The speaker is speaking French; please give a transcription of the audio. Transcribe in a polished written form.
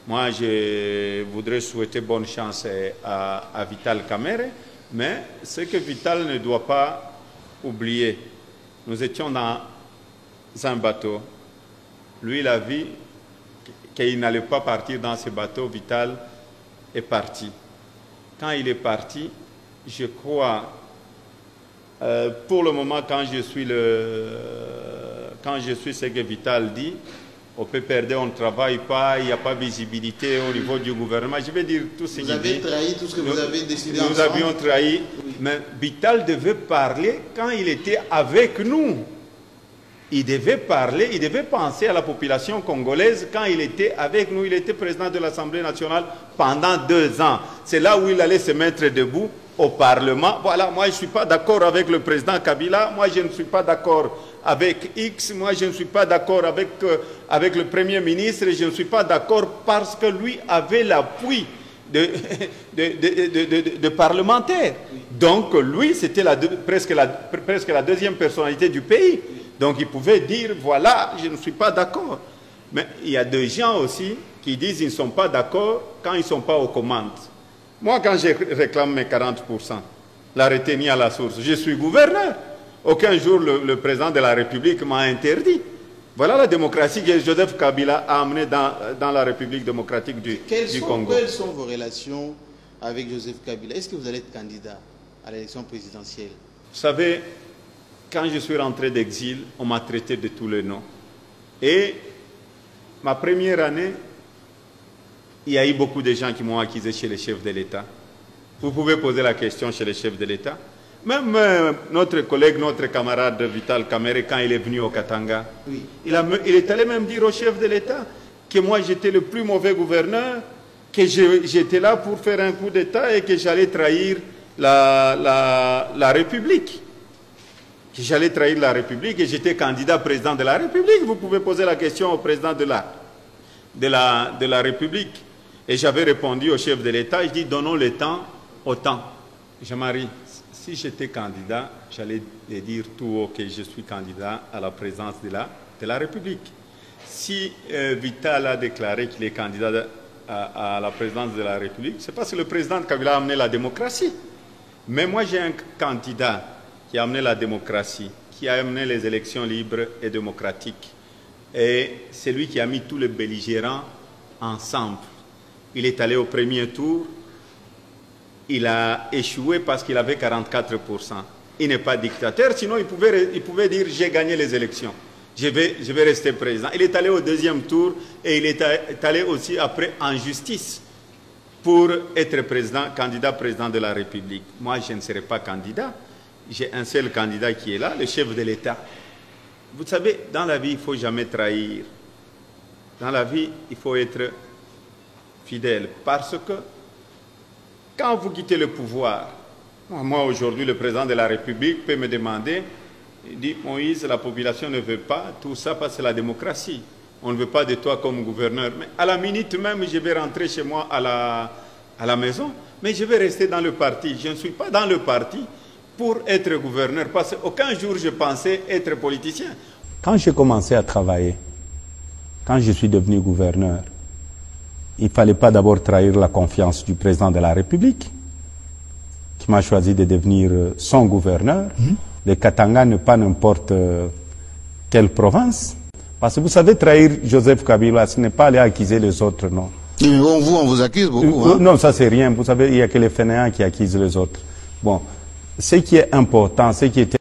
Moi, je voudrais souhaiter bonne chance à Vital Kamerhe, mais ce que Vital ne doit pas oublier, nous étions dans un bateau. Lui, il a vu qu'il n'allait pas partir dans ce bateau. Vital est parti. Quand il est parti, je crois, pour le moment, quand je suis ce que Vital dit, au PPRD, on ne travaille pas, il n'y a pas de visibilité au niveau du gouvernement. Je vais dire tout ce qu'il dit. Vous avez trahi tout ce que vous avez décidé ensemble. Nous avions trahi, oui. Mais Vital devait parler quand il était avec nous. Il devait parler, il devait penser à la population congolaise quand il était avec nous. Il était président de l'Assemblée nationale pendant 2 ans. C'est là où il allait se mettre debout au Parlement. Voilà, moi je ne suis pas d'accord avec le président Kabila, moi je ne suis pas d'accord avec X, moi je ne suis pas d'accord avec le Premier ministre, je ne suis pas d'accord parce que lui avait l'appui de parlementaires. Donc lui, c'était presque la deuxième personnalité du pays. Donc il pouvait dire, voilà, je ne suis pas d'accord. Mais il y a des gens aussi qui disent qu'ils ne sont pas d'accord quand ils ne sont pas aux commandes. Moi, quand je réclame mes 40%, la retenue à la source, je suis gouverneur. Aucun jour, le président de la République m'a interdit. Voilà la démocratie que Joseph Kabila a amenée dans la République démocratique du Congo. Quelles sont vos relations avec Joseph Kabila? Est-ce que vous allez être candidat à l'élection présidentielle? Vous savez, quand je suis rentré d'exil, on m'a traité de tous les noms. Et ma première année, il y a eu beaucoup de gens qui m'ont accusé chez les chefs de l'État. Vous pouvez poser la question chez les chefs de l'État. Même notre collègue, notre camarade Vital Kamerhe, quand il est venu au Katanga, oui. il est allé même dire au chef de l'État que moi j'étais le plus mauvais gouverneur, que j'étais là pour faire un coup d'État et que j'allais trahir la République. Que j'allais trahir la République et j'étais candidat président de la République. Vous pouvez poser la question au président de la République. Et j'avais répondu au chef de l'État, je dis donnons le temps au temps. Jean-Marie, si j'étais candidat, j'allais dire tout haut que je suis candidat à la présidence de la République. Si Vital a déclaré qu'il est candidat à la présidence de la République, c'est parce que le président Kabila a amené la démocratie. Mais moi j'ai un candidat qui a amené la démocratie, qui a amené les élections libres et démocratiques. Et c'est lui qui a mis tous les belligérants ensemble. Il est allé au premier tour, il a échoué parce qu'il avait 44%. Il n'est pas dictateur, sinon il pouvait dire j'ai gagné les élections, je vais rester président. Il est allé au deuxième tour et il est allé aussi après en justice pour être candidat président de la République. Moi je ne serai pas candidat, j'ai un seul candidat qui est là, le chef de l'État. Vous savez, dans la vie il ne faut jamais trahir. Dans la vie il faut être fidèle, parce que quand vous quittez le pouvoir, moi aujourd'hui le président de la République peut me demander, il dit Moïse, la population ne veut pas, tout ça parce que c'est la démocratie, on ne veut pas de toi comme gouverneur, mais à la minute même je vais rentrer chez moi à la maison, mais je vais rester dans le parti, je ne suis pas dans le parti pour être gouverneur, parce qu'aucun jour je pensais être politicien. Quand j'ai commencé à travailler, quand je suis devenu gouverneur, il ne fallait pas d'abord trahir la confiance du président de la République, qui m'a choisi de devenir son gouverneur. Le Katanga n'est pas n'importe quelle province. Parce que vous savez, trahir Joseph Kabila, ce n'est pas aller accuser les autres, non. Mais bon, on vous accuse beaucoup. Hein? Non, ça c'est rien. Vous savez, il n'y a que les fainéants qui accusent les autres. Bon, ce qui est important, ce qui était